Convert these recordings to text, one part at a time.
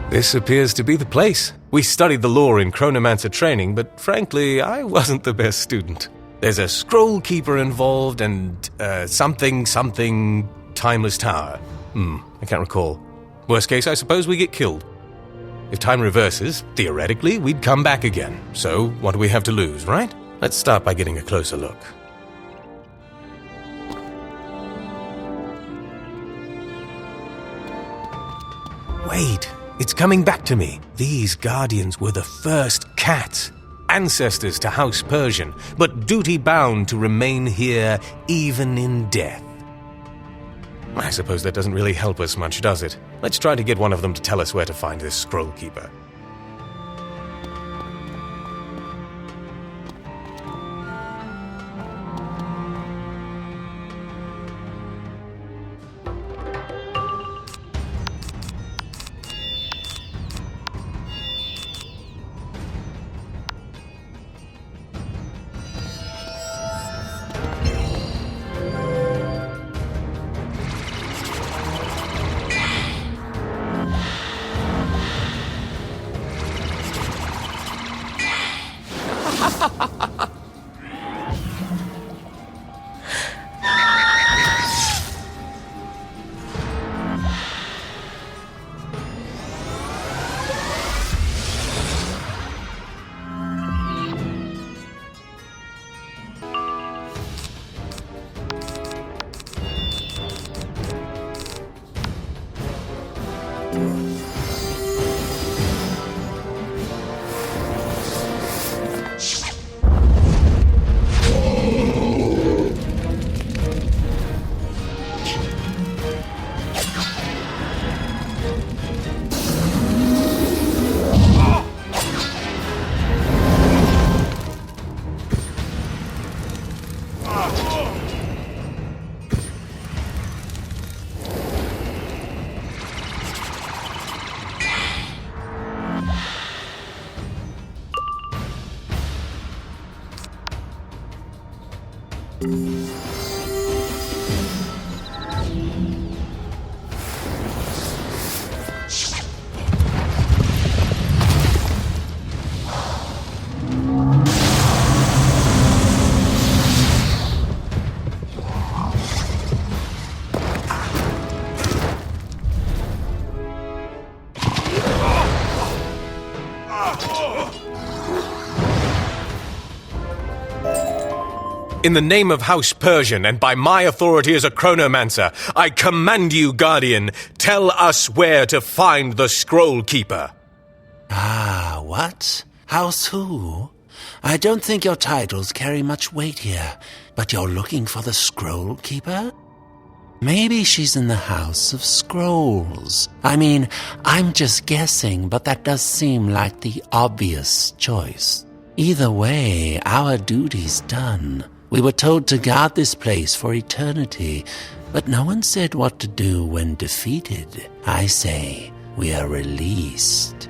This appears to be the place. We studied the lore in Chronomancer training, but frankly, I wasn't the best student. There's a scroll keeper involved and something timeless tower. I can't recall. Worst case, I suppose we get killed. If time reverses, theoretically, we'd come back again. So, what do we have to lose, right? Let's start by getting a closer look. Wait, it's coming back to me. These guardians were the first cats, ancestors to House Persian, but duty-bound to remain here even in death. I suppose that doesn't really help us much, does it? Let's try to get one of them to tell us where to find this scroll keeper. In the name of House Persian, and by my authority as a Chronomancer, I command you, Guardian, tell us where to find the Scroll Keeper. Ah, what? House who? I don't think your titles carry much weight here, but you're looking for the Scroll Keeper? Maybe she's in the House of Scrolls. I mean, I'm just guessing, but that does seem like the obvious choice. Either way, our duty's done. We were told to guard this place for eternity, but no one said what to do when defeated. I say, we are released.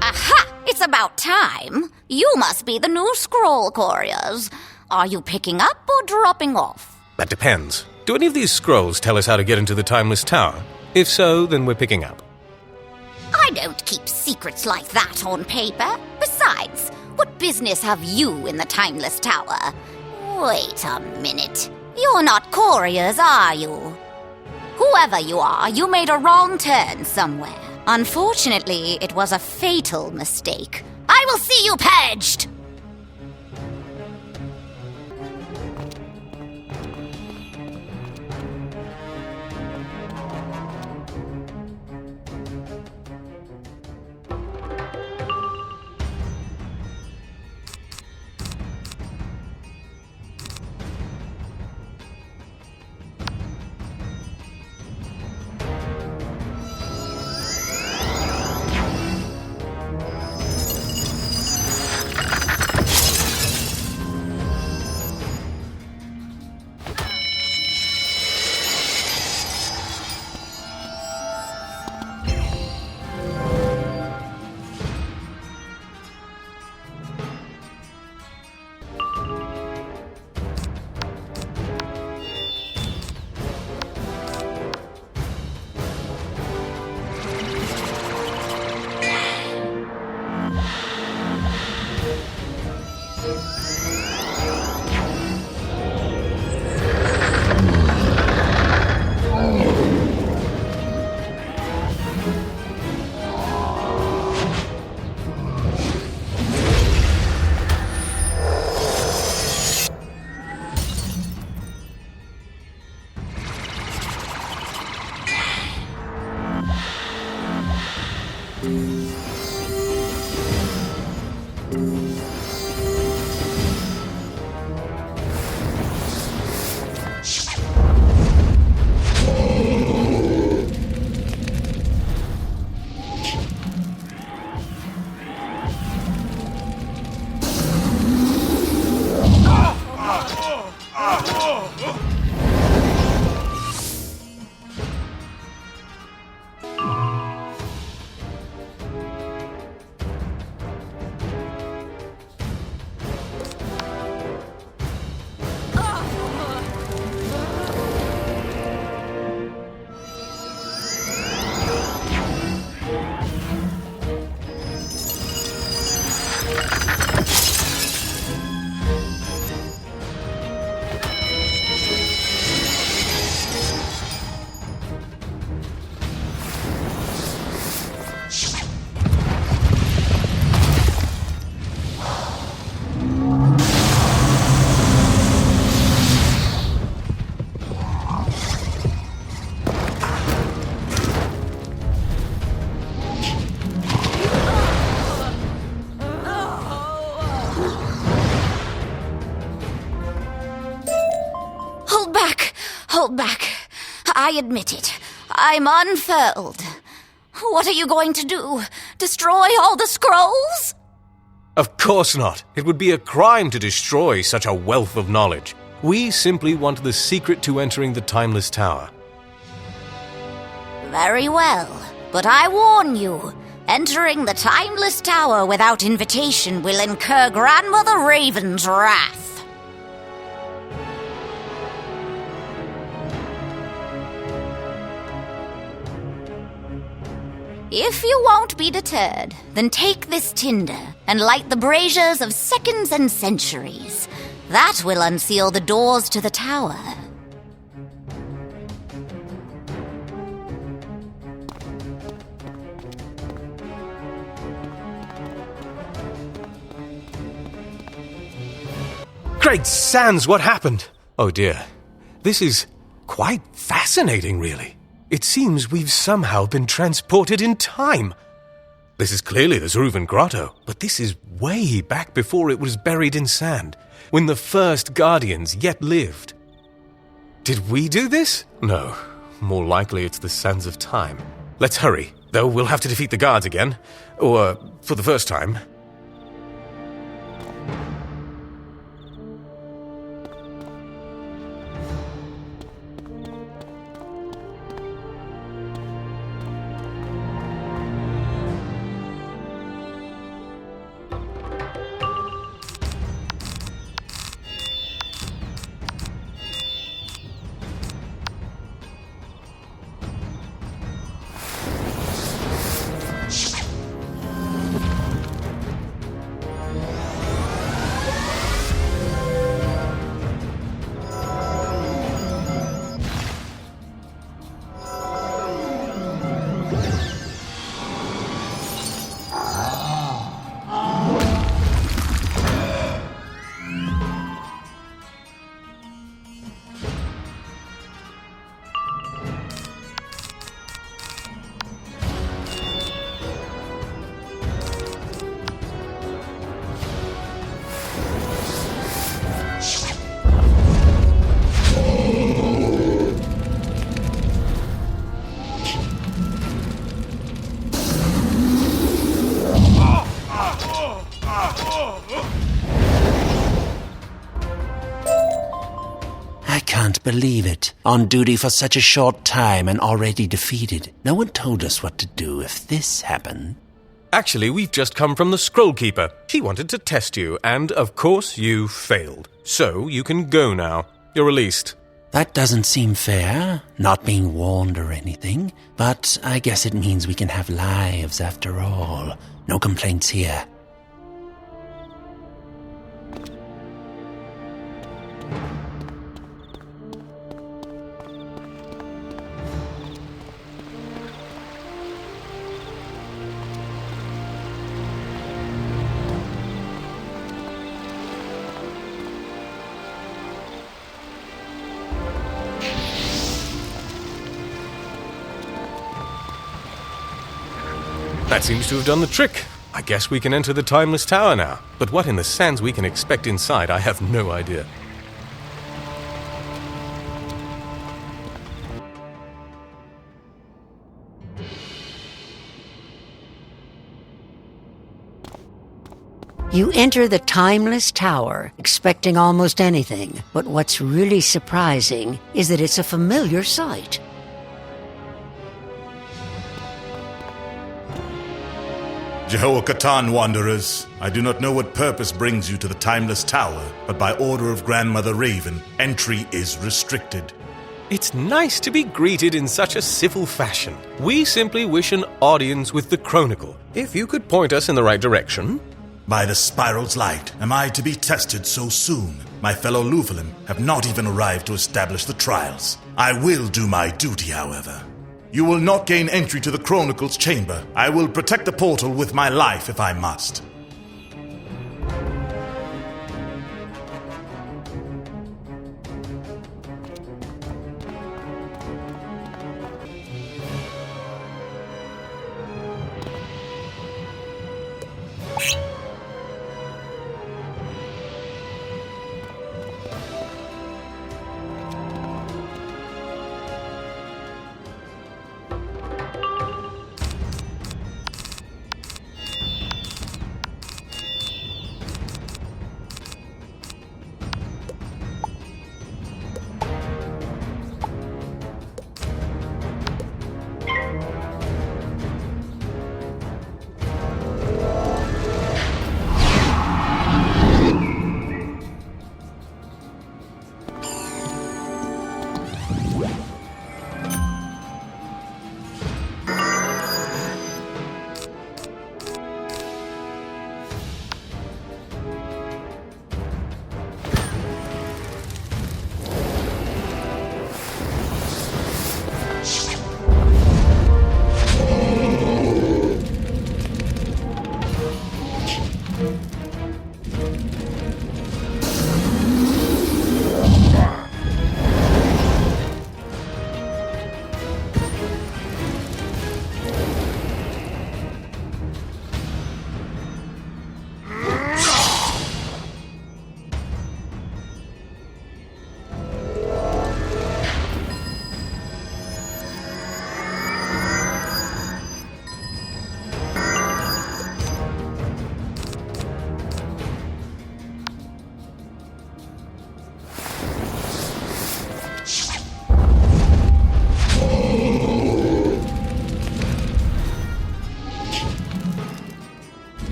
Aha! It's about time. You must be the new scroll couriers. Are you picking up or dropping off? That depends. Do any of these scrolls tell us how to get into the Timeless Tower? If so, then we're picking up. I don't keep secrets like that on paper. Besides, what business have you in the Timeless Tower? Wait a minute. You're not couriers, are you? Whoever you are, you made a wrong turn somewhere. Unfortunately, it was a fatal mistake. I will see you purged! Hold back. I admit it. I'm unfurled. What are you going to do? Destroy all the scrolls? Of course not. It would be a crime to destroy such a wealth of knowledge. We simply want the secret to entering the Timeless Tower. Very well, but I warn you, entering the Timeless Tower without invitation will incur Grandmother Raven's wrath. If you won't be deterred, then take this tinder and light the braziers of seconds and centuries. That will unseal the doors to the tower. Great Sans, what happened? Oh dear. This is quite fascinating, really. It seems we've somehow been transported in time. This is clearly the Zruvan Grotto, but this is way back before it was buried in sand, when the first Guardians yet lived. Did we do this? No. More likely it's the sands of time. Let's hurry, though we'll have to defeat the guards again. Or, for the first time. Believe it. On duty for such a short time and already defeated. No one told us what to do if this happened. Actually, we've just come from the Scroll Keeper. She wanted to test you, and of course you failed. So you can go now. You're released. That doesn't seem fair, not being warned or anything. But I guess it means we can have lives after all. No complaints here. That seems to have done the trick. I guess we can enter the Timeless Tower now. But what in the sands we can expect inside, I have no idea. You enter the Timeless Tower, expecting almost anything. But what's really surprising is that it's a familiar sight. Jehoiakatan Wanderers, I do not know what purpose brings you to the Timeless Tower, but by order of Grandmother Raven, entry is restricted. It's nice to be greeted in such a civil fashion. We simply wish an audience with the Chronicle. If you could point us in the right direction. By the Spiral's light, am I to be tested so soon? My fellow Luvalim have not even arrived to establish the trials. I will do my duty, however. You will not gain entry to the Chronicle's chamber. I will protect the portal with my life if I must.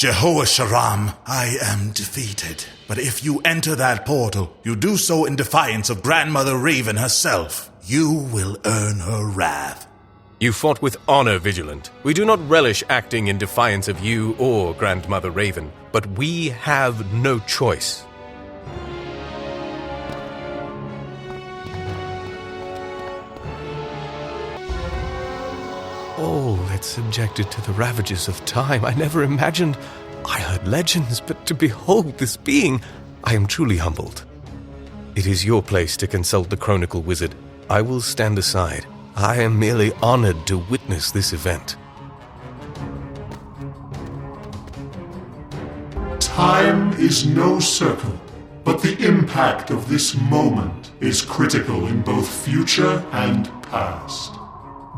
Jehoah-Sharam, I am defeated. But if you enter that portal, you do so in defiance of Grandmother Raven herself. You will earn her wrath. You fought with honor, Vigilant. We do not relish acting in defiance of you or Grandmother Raven, but we have no choice. All that's subjected to the ravages of time. I never imagined. I heard legends, but to behold this being, I am truly humbled. It is your place to consult the Chronicle Wizard. I will stand aside. I am merely honored to witness this event. Time is no circle, but the impact of this moment is critical in both future and past.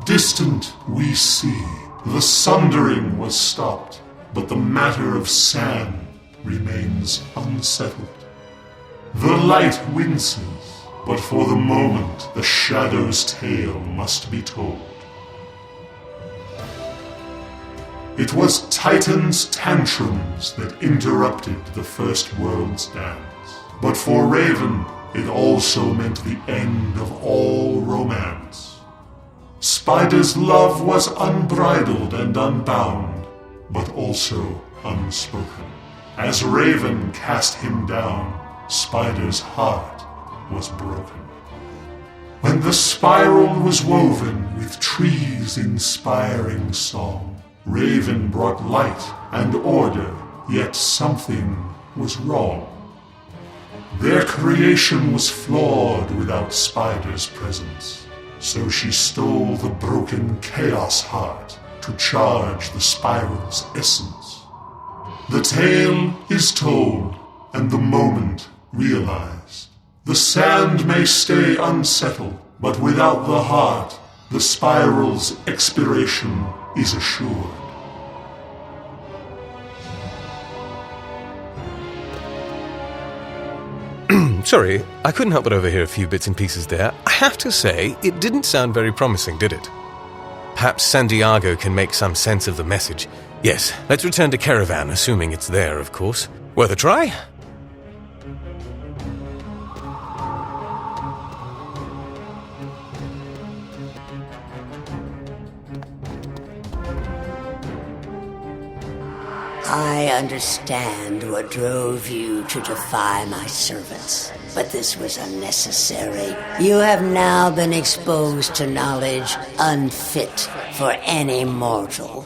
Distant we see, the sundering was stopped, but the matter of sand remains unsettled. The light winces, but for the moment the shadow's tale must be told. It was Titan's tantrums that interrupted the First World's dance. But for Raven, it also meant the end of all romance. Spider's love was unbridled and unbound, but also unspoken. As Raven cast him down, Spider's heart was broken. When the spiral was woven with trees' inspiring song, Raven brought light and order, yet something was wrong. Their creation was flawed without Spider's presence, so she stole the broken chaos heart to charge the spiral's essence. The tale is told, and the moment realized. The sand may stay unsettled, but without the heart, the spiral's expiration is assured. Sorry, I couldn't help but overhear a few bits and pieces there. I have to say, it didn't sound very promising, did it? Perhaps Santiago can make some sense of the message. Yes, let's return to Caravan, assuming it's there, of course. Worth a try? I understand what drove you to defy my servants, but this was unnecessary. You have now been exposed to knowledge unfit for any mortal.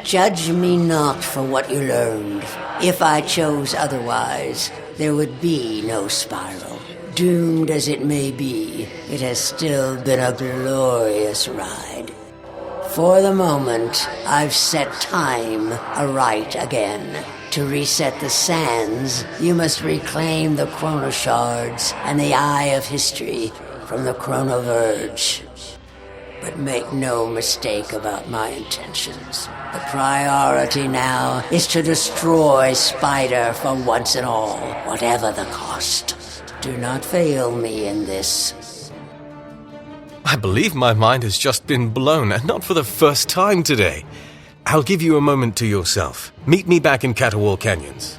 Judge me not for what you learned. If I chose otherwise, there would be no spiral. Doomed as it may be, it has still been a glorious ride. For the moment, I've set time aright again. To reset the sands, you must reclaim the chrono shards and the Eye of History from the chrono verge. But make no mistake about my intentions. The priority now is to destroy Spider for once and all, whatever the cost. Do not fail me in this. I believe my mind has just been blown, and not for the first time today. I'll give you a moment to yourself. Meet me back in Caterwall Canyons.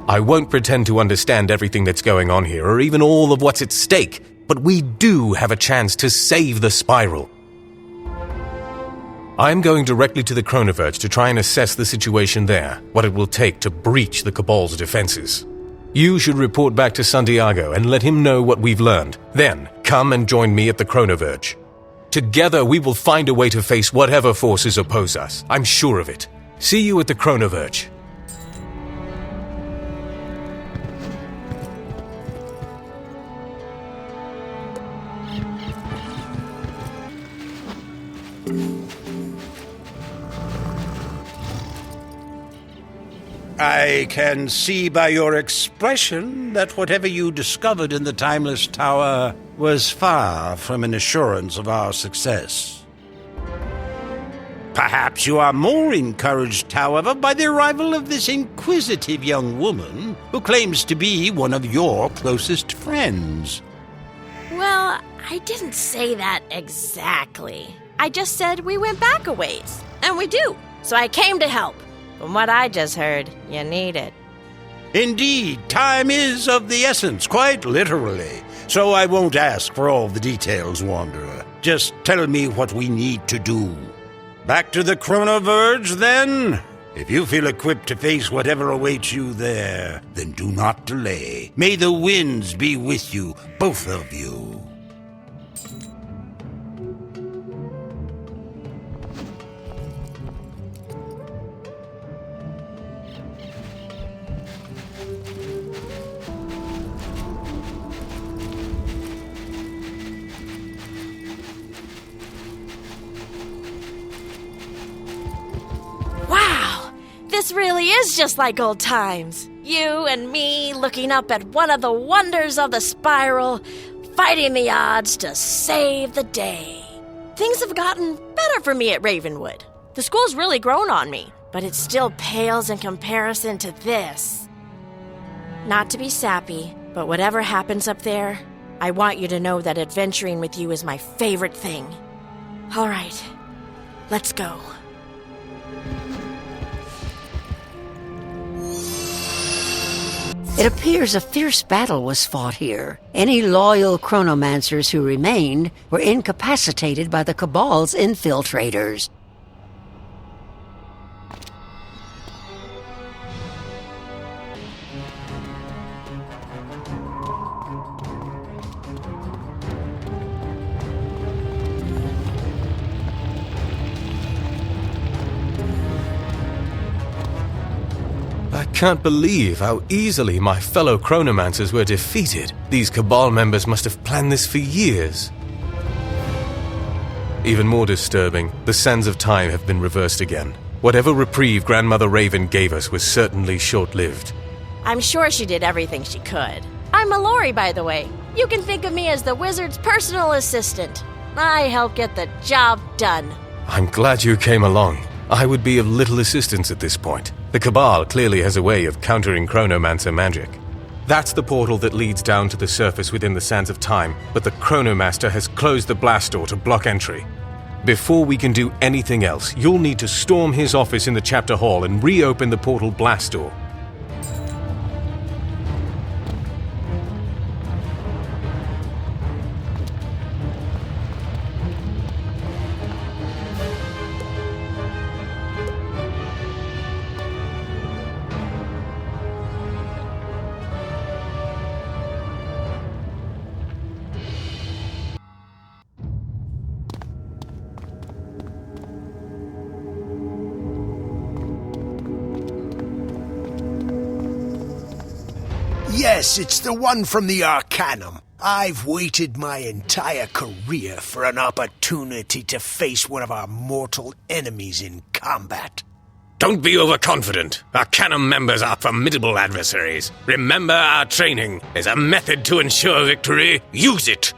I won't pretend to understand everything that's going on here, or even all of what's at stake. But we do have a chance to save the spiral. I'm going directly to the Chronoverge to try and assess the situation there, what it will take to breach the Cabal's defenses. You should report back to Santiago and let him know what we've learned. Then, come and join me at the Chronoverge. Together we will find a way to face whatever forces oppose us. I'm sure of it. See you at the Chronoverge. I can see by your expression that whatever you discovered in the Timeless Tower was far from an assurance of our success. Perhaps you are more encouraged, however, by the arrival of this inquisitive young woman who claims to be one of your closest friends. Well, I didn't say that exactly. I just said we went back a ways, and we do. So I came to help. From what I just heard, you need it. Indeed, time is of the essence, quite literally. So I won't ask for all the details, Wanderer. Just tell me what we need to do. Back to the Chronoverge, then? If you feel equipped to face whatever awaits you there, then do not delay. May the winds be with you, both of you. This really is just like old times. You and me looking up at one of the wonders of the spiral, fighting the odds to save the day. Things have gotten better for me at Ravenwood. The school's really grown on me, but it still pales in comparison to this. Not to be sappy, but whatever happens up there, I want you to know that adventuring with you is my favorite thing. All right, let's go. It appears a fierce battle was fought here. Any loyal chronomancers who remained were incapacitated by the Cabal's infiltrators. I can't believe how easily my fellow chronomancers were defeated. These Cabal members must have planned this for years. Even more disturbing, the sands of time have been reversed again. Whatever reprieve Grandmother Raven gave us was certainly short-lived. I'm sure she did everything she could. I'm Mallory, by the way. You can think of me as the wizard's personal assistant. I help get the job done. I'm glad you came along. I would be of little assistance at this point. The Cabal clearly has a way of countering Chronomancer magic. That's the portal that leads down to the surface within the Sands of Time, but the Chronomaster has closed the blast door to block entry. Before we can do anything else, you'll need to storm his office in the chapter hall and reopen the portal blast door. Yes, it's the one from the Arcanum. I've waited my entire career for an opportunity to face one of our mortal enemies in combat. Don't be overconfident. Arcanum members are formidable adversaries. Remember our training. There's a method to ensure victory. Use it!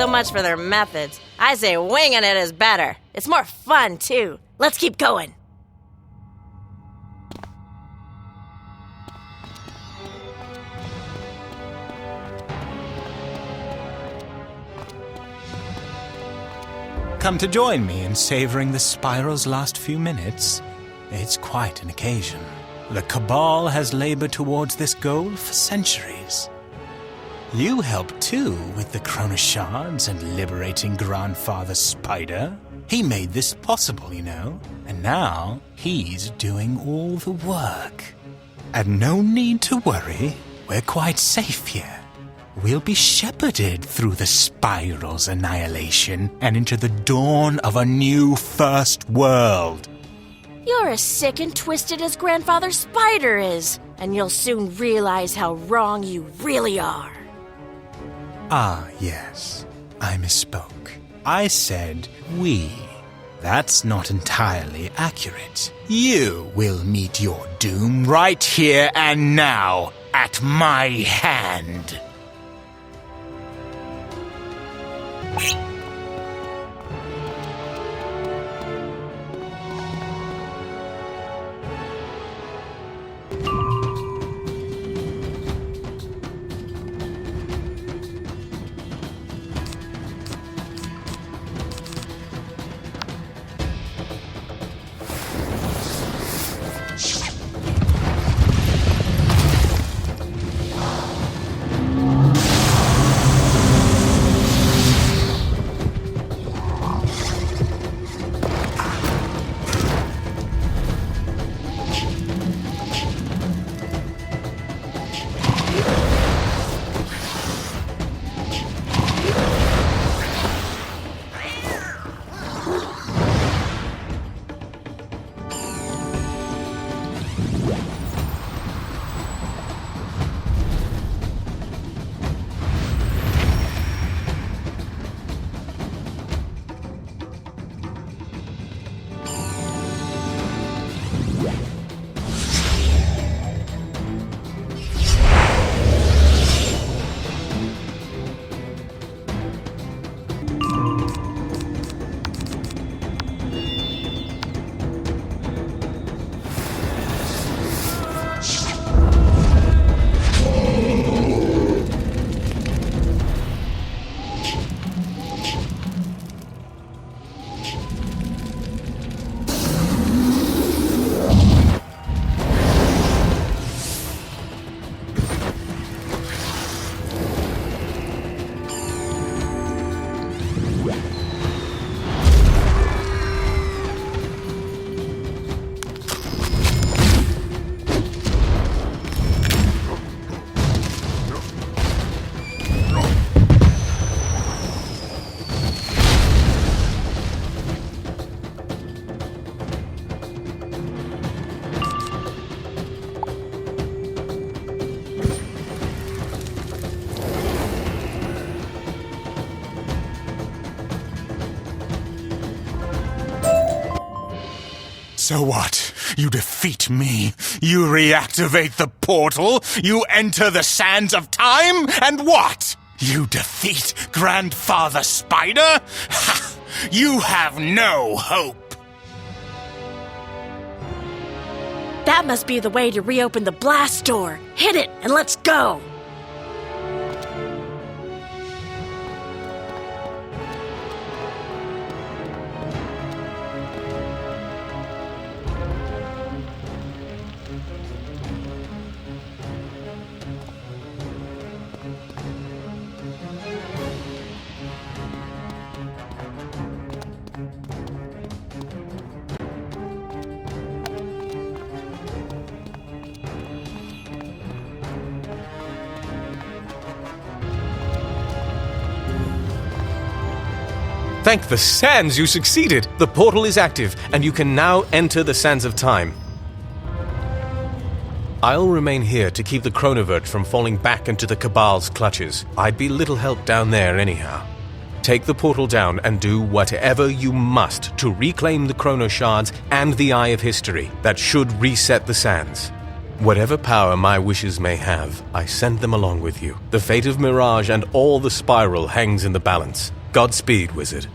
so much for their methods. I say winging it is better. It's more fun, too. Let's keep going. Come to join me in savoring the Spiral's last few minutes? It's quite an occasion. The Cabal has labored towards this goal for centuries. You helped too with the Chrono Shards and liberating Grandfather Spider. He made this possible, you know, and now he's doing all the work. And no need to worry, we're quite safe here. We'll be shepherded through the Spiral's annihilation and into the dawn of a new first world. You're as sick and twisted as Grandfather Spider is, and you'll soon realize how wrong you really are. Ah, yes, I misspoke. I said we. That's not entirely accurate. You will meet your doom right here and now, at my hand. So what? You defeat me. You reactivate the portal. You enter the sands of time. And what? You defeat Grandfather Spider? Ha! You have no hope. That must be the way to reopen the blast door. Hit it and let's go. Thank the sands, you succeeded! The portal is active, and you can now enter the sands of time. I'll remain here to keep the Chronoverge from falling back into the Cabal's clutches. I'd be little help down there anyhow. Take the portal down and do whatever you must to reclaim the Chrono Shards and the Eye of History. That should reset the sands. Whatever power my wishes may have, I send them along with you. The fate of Mirage and all the Spiral hangs in the balance. Godspeed, Wizard.